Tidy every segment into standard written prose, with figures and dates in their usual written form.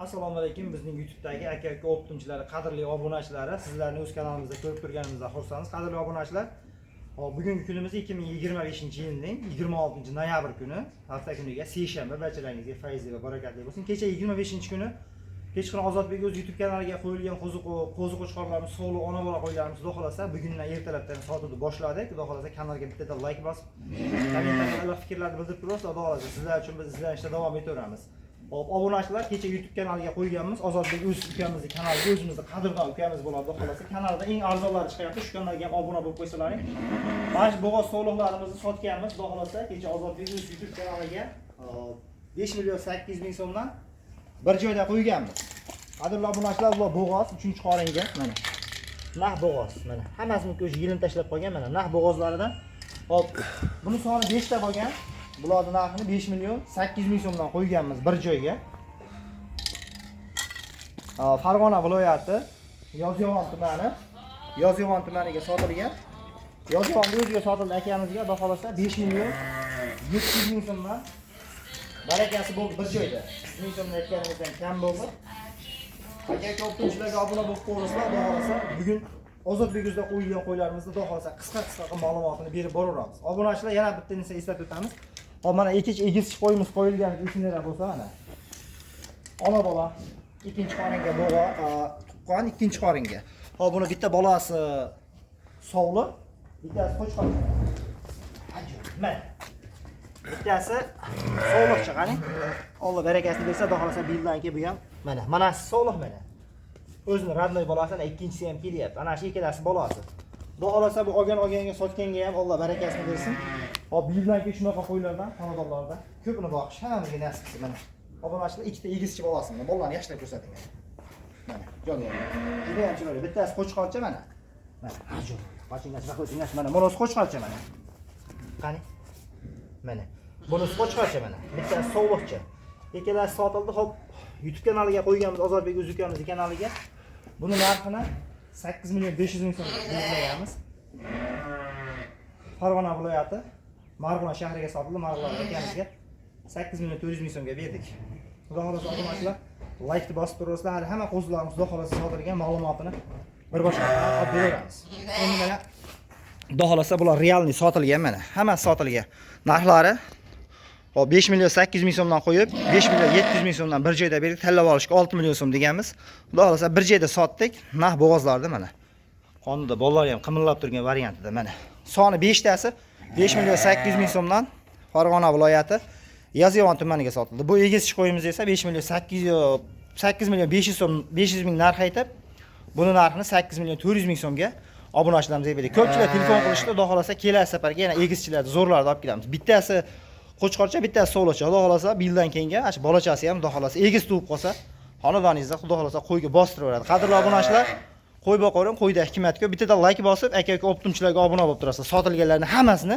Assalomu alaykum, bizning YouTube'dagi aka optimchilari, qadrli obunachilari, sizlarni o'z kanalimizda ko'rib turganimizdan xursandmiz. Qadrli obunachilar, bugungi kunimiz 2025-yilning 26-noyabr kuni, hafta kuniga seshanba. Barchalaringizga fayzli va barakatli bo'lsin. Kecha 25-kuni kechqurun Ozodbek o'z YouTube kanaliga qo'yilgan qo'zi qo'chqorlarimiz, sog'li ona bola qo'ylarimiz xudo xolasa bugundan ertalabdan sotuvni boshladik. Xudo xolasa kanalga bittadan like bosib, kommentariyada fikrlarni bildirib turasiz. Xudo xolasa sizlar uchun biz izlanishda davom etaveramiz. Hop, obunachilar, kecha YouTube kanaliga qo'yganmiz. Ozodbek o'z ukamizni kanaliga, o'zimizni qadrdon ukamiz bo'ladi. Xudo xolasa kanalda eng arzonlari chiqyapti. Shu kanalga ham obuna bo'lib qo'ysalaring. Mana shu bo'g'oz sog'liqlarimizni sotganmiz. Xudo xolasa kecha Ozodbek o'z YouTube kanaliga 5.800.000 so'mdan bir joyda qo'yganmiz. Qadrli obunachilar, bu bo'g'oz 3-qoringa mana. Naq bo'g'oz mana. Hammasini o'sha yilin tashlab qo'ygan mana. Naq bo'g'ozlaridan. Hop, buni soni 5 ta bo'lgan. Bularning narxini 5.800.000 so'mdan qo'yganmiz bir joyga. Farg'ona viloyati Yozyovon tumani, Yozyovon tumaniga sotilgan. Yozyovonga o'ziga sotildi akamizga, xudo xolasa 5.700.000 so'mdan barakasi bo'ldi bir joyda. 1000 so'mdan aytganimizdan kam bo'ldi. Aka ko'pchiliklarga obuna bo'lib qo'yasizlar, xudo xolasa bugun Ozodbekizda qo'yilgan qo'ylarimizni xudo xolasa qisqa ma'lumotini berib boraveramiz. Obunachilar, yana bitta narsa eslatib o'tamiz. Hop, mana egizchi qo'yimiz qo'yilgan esinlar bo'lsa mana. Ona bola ikkinchi qoringa bo'g'a tuqqan, ikkinchi qoringa. Hop, buni bitta bolasi sog'li, bittasi qo'chqor. Mana. Bittasi sog'liq chiqani. Alloh barakasini bersa, xudo xolasa bildanki bu ham mana. Mana sog'liq mana. O'zini radnoy bolasidan ikkinchisi ham kelyapti. Ana shu ikkalasi bolasi. Xudo xolasa bu olganga sotganga ham Alloh barakasini bersin. Hop, bildanki shunaqa qo'ylardan, xonadonlarda ko'pini boqish hammamizga nasib qilsin mana. Obunachilar, ikkita egizchi bolasini, bolalarni yaxshilab ko'rsating. Mana, jo'naydi. Juda ham chiroyli. Bittasi qo'chqorcha mana. Mana, ajoyib. Bachingiz qo'ysingiz mana. Bunisi qo'chqorcha mana. Qani? Mana. Bunisi qo'chqorcha mana. Bittasi sog'liqcha. Ikkalasi sotildi. Hop, YouTube kanaliga qo'yganmiz, Ozodbek o'z ukamizning kanaliga. Buni narxini 8.500.000 so'm belgilayapmiz. Farg'ona viloyati Marg'ilon shahriga sotildi. Marg'ilon akamizga 8.400.000 so'mga berdik. Xudo xolasa obunachilar, like bosib turasizlar. Hali hamma qo'zilarimiz xudo xolasa sotilgan ma'lumotini bir boshqa olib beramiz. Endi mana xudo xolasa bular realni sotilgan mana. Hammasi sotilgan. Narxlari 5.800.000 so'mdan qo'yib, 5.700.000 so'mdan bir joyda berdik. Tanlab olishga 6 million so'm deganmiz. Xudo xolasa bir joyda sotdik. Naq bo'g'ozlarda mana. Qonida bolalar ham qimillab turgan variantida mana. Soni 5 tasi 5.800.000 so'mdan Farg'ona viloyati Yozyovon tumaniga sotildi. Bu egizchi qo'yimiz esa 8.500.000 so'm, 500.000 narx aytib, buni narxini 8.400.000 so'mga obunachilarimizga berdik. Ko'pchilik telefon qilishdi, xudo xolasa kelasi safarga yana egizchilarni zo'rlarni olib kelamiz. Bittasi qo'chqorcha, bittasi sog'liqcha. Xudo xolasa bildan keyinga ash bolachasi ham xudo xolasa egiz tug'ib qolsa, xonadoningizda xudo xolasa qo'yga bostiraveradi. Qadrli obunachilar, qo'y boqaring, qo'yda hikmat ko'p. Bittadan like bosib, aka optimchilarga obuna bo'lib turasiz. Sotilganlarning hammasini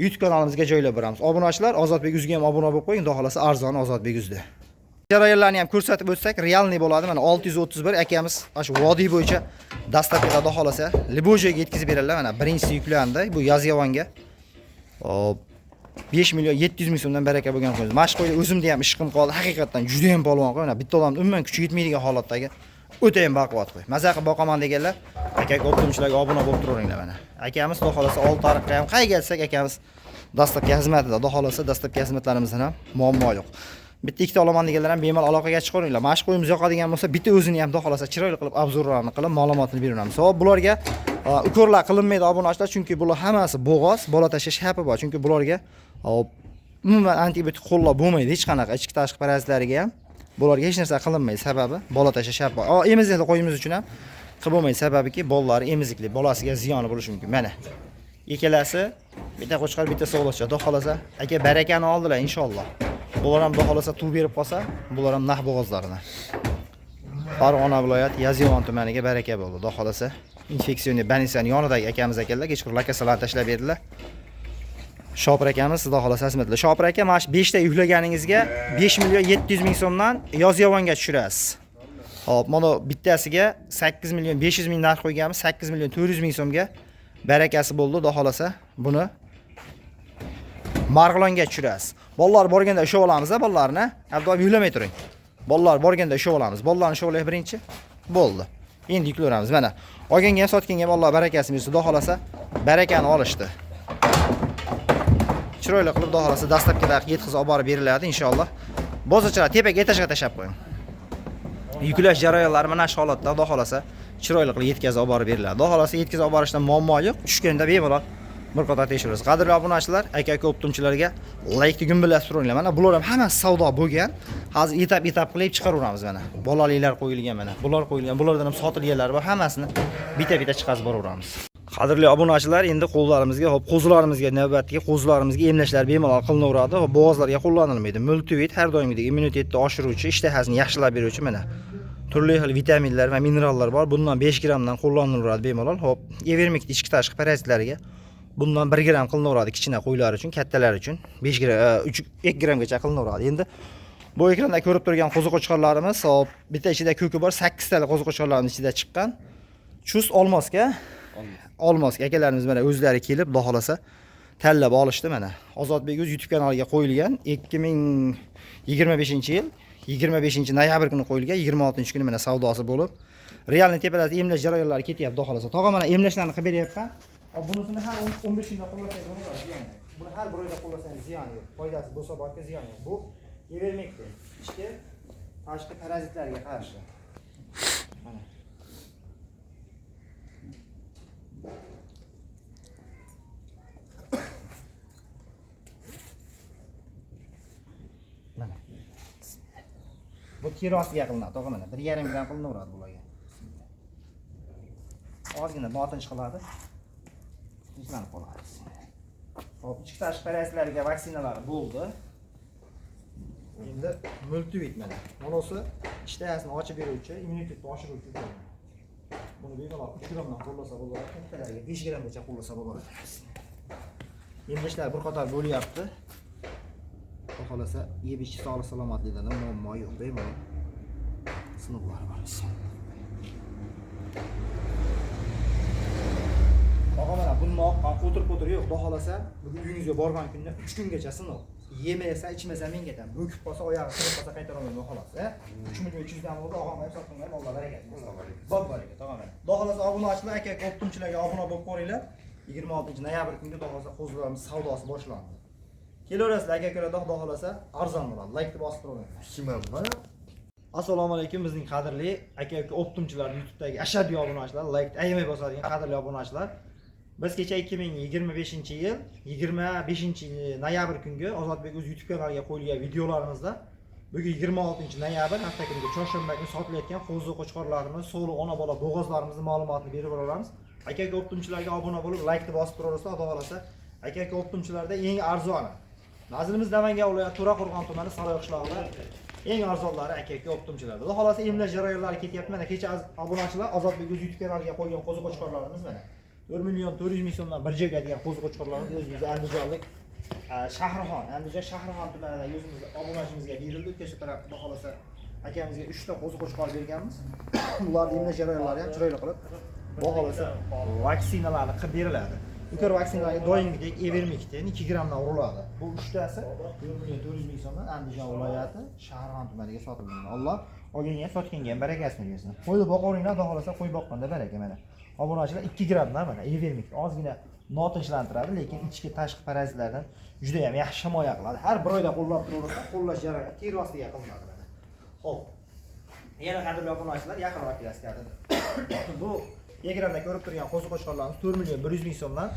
YouTube kanalimizga joylab boramiz. Obunachilar, Ozodbek o'ziga ham obuna bo'lib qo'ying, xudo xolasa arzon Ozodbek o'zida. Jarayonlarni ham ko'rsatib o'tsak, realni bo'ladi. Mana 631 akamiz shu vodiy bo'yicha dastlabki xudo xolasa Libojoyga yetkazib beradilar. Mana birinchisi yuklandi. Bu Yozyovonga. Hop, 5.700.000 so'mdan baraka bo'lgan qo'yimiz. Mashq qo'yda o'zimda ham ishqim qoldi. Haqiqatan juda ham polvon qo'y. Mana bitta odamning umuman kuchi yetmaydigan holatdagi o'ta ham baquvvat qo'y. Maza qilib boqaman deganlar, aka optimchilarga obuna bo'lib turaveringlar mana. Akamiz xudo xolasa Oltiariqqa ham qayga kelsak akamiz dastlabki xizmatida, xudo xolasa dastlabki xizmatlarimizdan ham muammo yo'q. Bitta ikkita olaman deganlar ham bemalol aloqaga chiqaveringlar. Mashq qo'yimiz yoqadigan bo'lsa, bitta o'zini ham xudo xolasa chiroyli qilib obzorlarni qilib ma'lumotini beramiz. Hop, bularga ukorlar qilinmaydi obunachilar, chunki bular hammasi bo'g'oz, bola tashlash xavfi bor. Chunki bularga umuman antibiotik qo'llab bo'lmaydi hech qanaqa ichki tashqi parazitlariga ham. Bularga hech narsa qilinmaydi, sababi bola tashlash xavfi bor. Emizikli qo'yimiz uchun ham qilib bo'lmaydi, sababiki bolalar emizikli, bolasiga ziyoni bo'lishi mumkin. Mana ikkalasi, bitta qo'chqor, bitta sog'liqcha. Xudo xolasa aka barakani oldilar inshaalloh. Bular ham xudo xolasa tuv berib qolsa, bular ham naq bo'g'ozlaridan. Farg'ona viloyati Yozyovon tumaniga baraka bo'ldi. Xudo xolasa infeksion больницаning yonidagi akamiz ekanlar, kechqurun lakasalarni tashlab berdilar. Shopir akamiz xudo xolasa xizmatlar. Shopir aka, mana shu 5 ta yuklaganingizga 5.700.000 so'mdan Yozyovonga tushirasiz. Hop, mana bittasiga 8.500.000 narx qo'yganmiz, 8.400.000 so'mga barakasi bo'ldi. Xudo xolasa buni Marg'ilonga tushirasiz. Bolalar borganda ushlab olamiz-a bolalarni. Abdulla yuklamay turing. Bolalar borganda ushlab olamiz. Bolalarni ushlab birinchi bo'ldi. Endi yuklayveramiz. Mana olganga ham sotganga ham Alloh barakasini bersin. Xudo xolasa barakani olishdi. Chiroyli qilib Xudo xolasa dastlabkida yetkazib olib borib beriladi inshaalloh. Bozorchilar tepaga etashga tashab qo'ying. Yuklash jarayonlari mana shu holatda Xudo xolasa chiroyli qilib yetkazib olib borib beriladi. Xudo xolasa yetkazib olib borishdan muammo yo'q. Tushganda bemalol bir qator tekshiramiz. Qadrli obunachilar, aka optimchilarga like gumbillasib turinglar. Mana bular ham hammasi savdo bo'lgan. Hozir etap qilib chiqaraveramiz mana. Bolaliklar qo'yilgan mana. Bular qo'yilgan. Bulardan ham sotilganlar bor. Hammasini bitta chiqazib boraveramiz. Qadrli obunachilar, endi qo'llarimizga, hop, qo'zlarimizga navbatdagi qo'zlarimizga emlashlar bemalol qilinaveradi. Hop, bo'g'ozlarga qo'llanilmaydi. Multivit har doimgidek immunitetni oshiruvchi, ishtahasini yaxshilab beruvchi mana. Turli xil vitaminlar va minerallar bor. Bundan 5 grammdan qo'llanilaveradi bemalol. Hop, Evermicni ichki tashqi parazitlarga bundan 1 gramm qilinaveradi kichkina qo'ylar uchun, kattalar uchun 5 gramm 2 grammgacha qilinaveradi. Endi bu ekranda ko'rib turgan qo'ziqo'chqorlarimiz, hop, bitta ichida ko'ki bor, 8 tali qo'ziqo'chqorlarning ichida chiqqan. Chust olmoska. Olmoska akalarimiz mana o'zlari kelib, Xudo xolasa tanlab olishdi mana. Ozodbek o'z YouTube kanaliga qo'yilgan 2025-yil 25-noyabr kuni qo'yilgan, 26-kuni mana savdosi bo'lib, realni tepalarda emlash jarayonlari ketyapti, Xudo xolasa. Tog'a mana emlashlarni qilib beryapman. Bunisini har 15 kunda qo'llasangiz bo'ladi, ziyon yo'q. Buni har bir oyda qo'llasangiz ziyon yo'q. Foydasi bo'lsa borki ziyon yo'q. Bu Evermicni ichki tashqi parazitlarga qarshi. Mana. Mana. Bu kirosiga qilinadi, tog'a mana 1,5 gramm qilinaveradi bularga. Ozgina botinch qiladi. Tinchlanib qoladi. Hop, ichki tashqi parazitlarga vaksinalar bo'ldi. Endi multivit mana. Bunisi ishtahasini ochib beruvchi, immunitetni oshiruvchi. Buni bemalol 3 grammdan qo'llasa bo'ladi, kattalarga 5 grammgacha qo'llasa bo'ladi. Emlashlar bir qator bo'lyapti. Xudo xolasa yeb ichish sog'lik salomatlikdan muammo yo'q, bemalol sinovlar bor. Mana bunni o'tirib yo'q, Xudo xolasa bugun uyingizga borgan kunda 3 kungacha sinov. Yemasa, ichmasa menga ham bo'kib qolsa, oyog'i sinib qolsa qaytara olmayman xolos, 3 million 300 dan bo'ldi, og'am ham sotganlar, Alloh barakat bersin. Bob barakat, og'am. Xudo xolasa obunachilar, aka optimchilarga obuna bo'lib qo'ringlar. 26-noyabr kunga Xudo xolasa qo'zlarimiz savdosi boshlandi. Kelaverasizlar aka-ukalarda, Xudo xolasa arzon bo'ladi. Like bosib turinglar. Shimamma. Assalomu alaykum bizning qadrli aka-uka optimchilar YouTube'dagi ashaddiy obunachilar, like ayamay bosadigan qadrli obunachilar. Biz kecha 2025-yil 25-noyabr kungi Ozodbek o'z YouTube kanaliga qo'yilgan videolarimizda bugun 26-noyabr hafta kuniga chorshanba kuni sotilayotgan qo'ziqo'chqorlarimiz, so'li ona bola bo'g'ozlarimizni ma'lumotini berib boramiz. Aka-uka optimchilarga obuna bo'lib, like bosib turaversa, Xudo xolasa aka-uka optimchilarda eng arzoni. Nazirimiz Namangan viloyati To'raqo'rg'on tumani Saroy qishlog'ida eng arzonlari aka-uka optimchilarda. Xudo xolasa emlash jarayonlari ketyapti. Mana kecha obunachilar Ozodbek o'z YouTube kanaliga qo'ygan qo'ziqo'chqorlarimiz mana 4 million 400 ming so'mdan bir joyga degan qo'ziqo'chqorlarimiz o'zimiz Andijonlik Shahrixon, Andijon Shahrixon tumanidagi o'zimiz obunachimizga berildi. O'tgan safar Xudo xolasa akamizga 3 ta qo'ziqo'chqor berganmiz. Ularni emlash jarayonlari ham chiroyli qilib Xudo xolasa vaksinalarni qilib beriladi. Ukar vaksinalarga doimgidek Evermicdan 2 grammdan uriladi. Bu 3 tasi 4 million 400 ming so'mdan Andijon viloyati Shahrixon tumaniga sotilgan. Alloh olganga sotganga ham barakasini bersin. Qo'yni boqoringlar, Xudo xolasa qo'y boqqanda baraka mana. Obunachilar 2 grammdan mana Evermic ozgina notinchlantiradi, lekin ichki tashqi parazitlardan juda ham yaxshi himoya qiladi. Har bir oyda qo'llab turaversa, qo'llash jarayoni ter ostiga qilinadi mana. Xo'p. Yana qadrli obunachilar, yaqinroq kelasizlar. Bu ekranda ko'rib turgan qo'ziqo'chqorlarimiz 4 million 100 ming so'mdan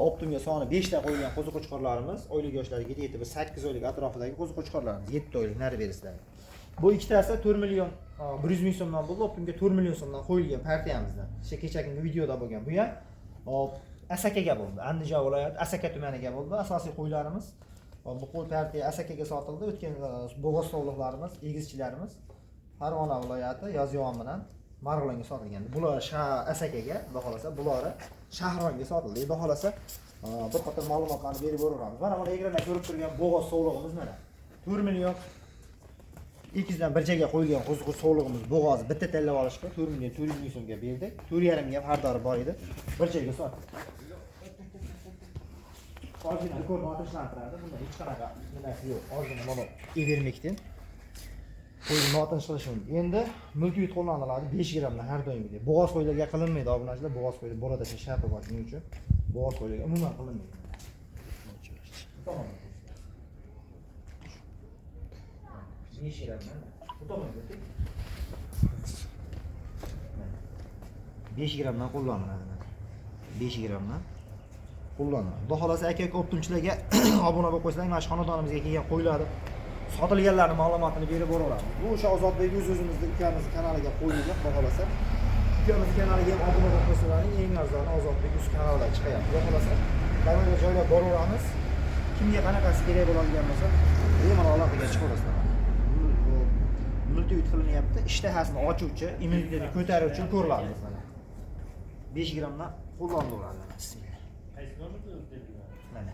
optimga soni 5 ta qo'yilgan qo'ziqo'chqorlarimiz, oylik yoshlarga yetib 8 oylik atrofidagi qo'ziqo'chqorlarimiz, 7 oylik nari berisizlar. Bu ikkitasi 4 million 100 ming so'mdan bo'ldi, optimga 4 million so'mdan qo'yilgan partiyamizdan. Kecha kungi videoda bo'lgan. Bu ham Asakaga bo'ldi. Andijon viloyati Asaka tumaniga bo'ldi. Asosiy qo'ylarimiz bu qo'y partiya Asakaga sotildi. O'tgan bo'g'oz sovliqlarimiz, egizchilarimiz Farg'ona viloyati Yozyovon bilan Marg'ilonga sotilgan. Bular Asakaga, xudo xolasa, bular Shahronga sotildi. Xudo xolasa bir qator ma'lumotlarni berib boraveramiz. Mana buni ekranda ko'rib turgan bo'g'oz sovlig'imiz mana 4 million 200 dan bir joyga qo'yilgan qo'ziq sovlig'imiz bo'g'ozni bitta tanlab olishga 4 million 400 ming so'mga berdik. 4,5 ga xaridori bor edi. Bir joyga sotdik. Ozgina ko'rib o'tishlantiradi. Bunda hech qanaqa nimasi yo'q. Ozgina mana Evermicdan qo'yni notinch qilish mumkin. Endi multivit qo'llaniladi 5 grammdan har doimgidek. Bo'g'oz qo'ylarga qilinmaydi obunachilar. Bo'g'oz qo'ylar bo'ladi shapi bor shuning uchun. Bo'g'oz qo'ylarga umuman qilinmaydi. Tamam. 5 grammdan. Bu tomonga 5 grammdan qo'llaniladi. 5 grammdan qo'llaniladi. Xudo xolasa aka optimchilarga obuna bo'lib qo'ysanglar, mana shu xonadonimizga kelgan qo'yiladi. Sotilganlarning ma'lumotini berib boraveramiz. Bu o'sha Ozodbek o'zimizning ukamizni kanaliga qo'yilgan, xudo xolasa. Ukamiz kanaliga ham obuna bo'lib qo'ysalaring, eng arzoni Ozodbek o'z kanalidan chiqyapti. Xudo xolasa, qanday joylab boraveramiz. Kimga qanaqasi kerak bo'ladigan bo'lsa, bemalol aloqaga chiqaverasizlar. Multivit qilinyapti. Ishtahasini ochuvchi, immunitetni ko'taruvchi ko'riladi mana. 5 grammdan qo'llanaveradi. Mana.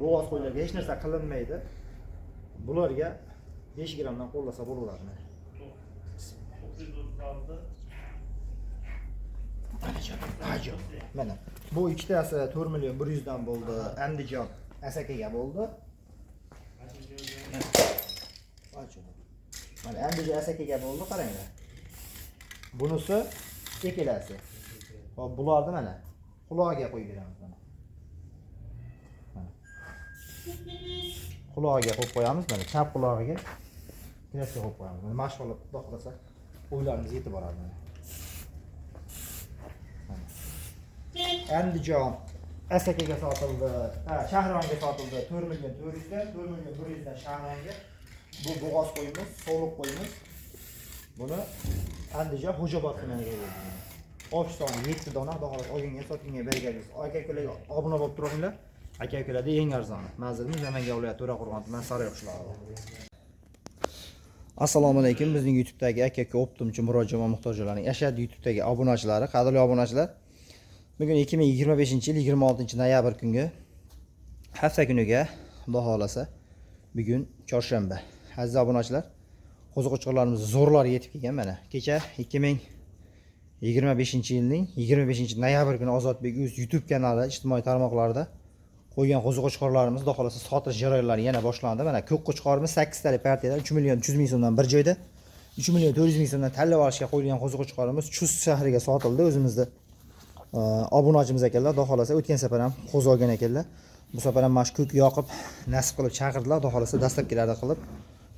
Bo'g'oz qo'ylarga hech narsa qilinmaydi. Bularga 5 grammdan qo'llasa bo'laveradi mana. Mana. Bu ikkitasi 4 million 100 dan bo'ldi. Andijon Asakaga bo'ldi. Mana Andijon Asakaga bo'ldi, qaranglar. Bunisi ikkalasi. Hop, bularni mana qulog'iga qo'yib beramiz mana. Qulog'iga qo'yib qo'yamiz mana, chap qulog'iga kirasiga qo'yib qo'yamiz. Mana mashg'ulot xudo xolasa o'ylarimiz yetib boradi mana. Andijon Asakaga sotildi. Shahronga sotildi 4 million 400 dan, 4 million 100 dan Shahronga. Bu bo'g'oz qo'yimiz, sovuq qo'yimiz. Buni Andijon Xo'jobod tumaniga berdik. Ofisdan 7 dona xudo xolos olganga sotingga berganmiz. Aka-ukalarga obuna bo'lib turinglar. Aka-ukalarda eng arzoni. Manzilimiz Namangan viloyati To'raqo'rg'on tumani Sariq qishlog'i. Assalomu alaykum. Bizning YouTube'dagi aka-uka optimchi murojaat va muhtojlarning ashad YouTube'dagi obunachilari, qadrli obunachilar. Bugun 2025-yil 26-noyabr kungi hafta kuniga xudo xolasa bugun chorshanba. Aziz obunachilar, qo'ziqo'chqorlarimiz zo'rlar yetib kelgan mana. Kecha 2025-yilning 25-noyabr kuni Ozodbek o'z YouTube kanali, ijtimoiy tarmoqlarda qo'ygan qo'ziqo'chqorlarimiz xudo xolasa sotish jarayonlari yana boshlandi. Mana ko'k qo'chqorimiz 8 talik partiyadan 3 million 300 ming so'mdan bir joyda 3 million 400 ming so'mdan tanlab olishga qo'yilgan qo'ziqo'chqorimiz Chust shahriga sotildi. O'zimizda obunachimiz ekanlar, xudo xolasa o'tgan safar ham qo'z olgan ekanlar. Bu safar ham mashko'k yoqib nasib qilib chaqirdilar, xudo xolasa dastlabkilarda qilib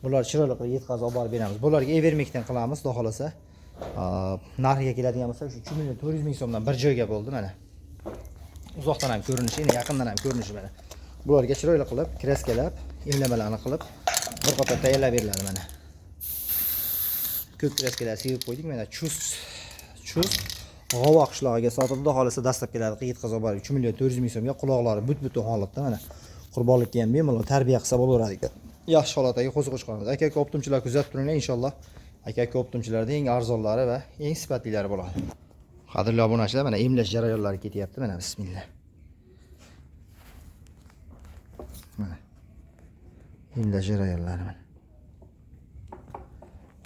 bular chiroyli qilib yetkazib olib beramiz. Bularga evermekdan qilamiz, xudo xolasa. Narxiga keladigan bo'lsa, 3 million 400 ming so'mdan bir joyga bo'ldi mana. Uzoqdan ham ko'rinishi, endi yaqindan ham ko'rinishi mana. Bularga chiroyli qilib, kraskalab, emlamalarni qilib bir qator tayyorlab beriladi mana. Ko'k kraskalar sevib qo'ydik mana. Chust G'ova qishlog'iga sotildi, xudo xolasa dastlabkilarda yetkazib olib 3 million 400 ming so'mga, quloqlari but-butun holatda mana. Qurbonlikka ham bemalol tarbiya qilsa bo'laveradi ekan. Yaxshi holatdagi qo'ziqo'chqorimiz. Aka-uka optimchilar kuzatib turinglar, inshaalloh. Aka-uka optimchilarda eng arzonlari va eng sifatlilari bo'ladi. Qadrli obunachilar, mana emlash jarayonlari ketyapti mana, bismillah. Mana. Emlash jarayonlari mana.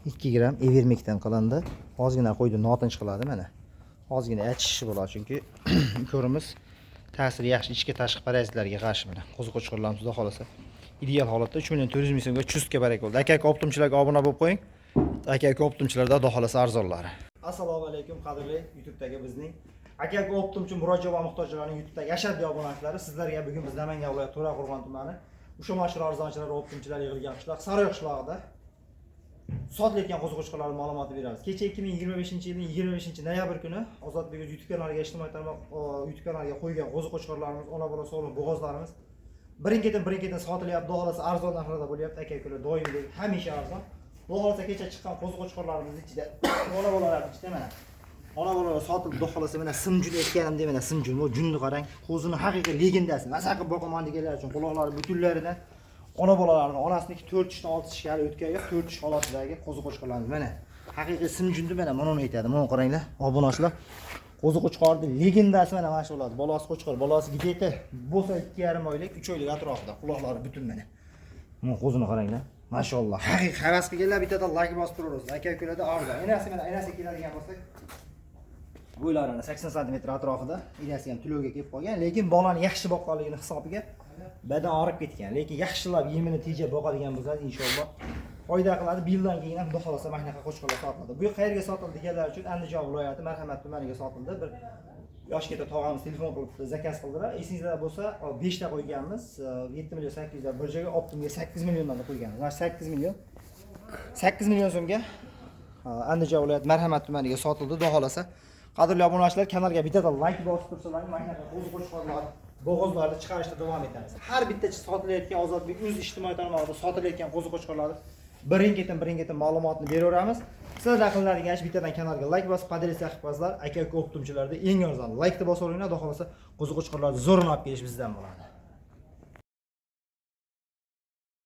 2 gram evermekdan qilindi. Ozgina qo'ydi notinch qiladi mana. Ozgina achishi bo'ladi chunki ko'rimiz ta'siri yaxshi ichki tashqi parazitlarga qarshi mana. Qo'ziqo'chqorlarimiz xudo xolasa ideal holatda 3 million 400 ming so'mga chustga barak bo'ldi. Aka-uka optimchilarga obuna bo'lib qo'ying. Aka-uka optimchilarda xudo xolasa arzonlari. Assalomu alaykum qadrli YouTube'dagi bizning aka-uka optimchi murojaat va muhtojlarning YouTube'dagi ashaddiy obunachilari. Sizlarga bugun biz Namangan viloyati To'raqo'rg'on tumani o'sha mashhur arzonchilar va optimchilar yig'ilgan qishloq Sariq qishlog'ida sotilayotgan qo'ziqo'chqorlar ma'lumotini beramiz. Kecha 2025-yilning 25-noyabr kuni Ozodbek o'z YouTube kanaliga, ijtimoiy tarmoq YouTube kanaliga qo'ygan qo'ziqo'chqorlarimiz, ona bola sog'lom bo'g'ozlarimiz birin-ketin sotilyapti. Xudo xolasa arzon narxlarda bo'lyapti. Aka-ukalar doimgidek hamisha arzon. Xudo xolasa kecha chiqqan qo'ziqo'chqorlarimiz ichida ona bolalar ichida mana. Ona bolalar sotilib, xudo xolasa mana simjun aytganimdek mana simjun, bu junni qarang. Qo'zini haqiqiy legendasi. Maza qilib boqaman deganlar uchun quloqlari butunlaridan ona bolalarning onasinikiga 4 tishdan 6 tishga hali o'tgan yo'q, 4 tish holatidagi qo'ziqo'chqorlarimiz mana. Haqiqiy simjunni mana buni aytadi. Mana qaranglar, obunachilar. Qo'ziqo'chqorning legendasi mana shu bo'ladi. Bolasi qo'chqor, bolasi gideti bo'lsa 2,5 oylik, 3 oylik atrofida. Quloqlari butun mana. Mana qo'zini qaranglar. Mashalloh. Haqiqiy havas qilganlar bittadan like bosib turamiz. Aka-ukalarda arzon. Enasi keladigan bo'lsak, bo'ylarini 80 sm atrofida, enasi ham tulovga kelib qolgan, lekin bolani yaxshi boqqanligini hisobiga badan og'rib ketgan, lekin yaxshilab yemini tejab boqadigan bo'lsangiz inshaalloh foyda qiladi. Bir yildan keyin ham xudo xolasa mana shunaqa qo'chqorlar sotiladi. Bu qayerga sotildi deganlar uchun Andijon viloyati Marhamat tumaniga sotildi. Bir yosh keta tog'amiz telefon qilib zakaz qildilar. Esingizda bo'lsa 5 ta qo'yganmiz, 7 million 800 dan bir joyga Optimga 8 milliondan qo'yganmiz. Mana 8 million. 8 million so'mga Andijon viloyati Marhamat tumaniga sotildi. Xudo xolasa qadrli obunachilar, kanalga bittadan like bosib tursalar, mana shunaqa qo'chqorlar bo'g'ozlarni chiqarishda davom etamiz. Har bitta sotilayotgan Ozodbek o'z ijtimoiy tarmoqlarida sotilayotgan qo'chqorlarni birin-ketin ma'lumotni beraveramiz. Sizlar qilinadigan ish bittadan kanalga like bosib, podelitsiya qilib qo'yasizlar. Aka-uka optimchilarda eng arzon like-ni bosaveringlar. Xudo xolasa qo'chqorlarni zo'rni olib kelish bizdan bo'ladi.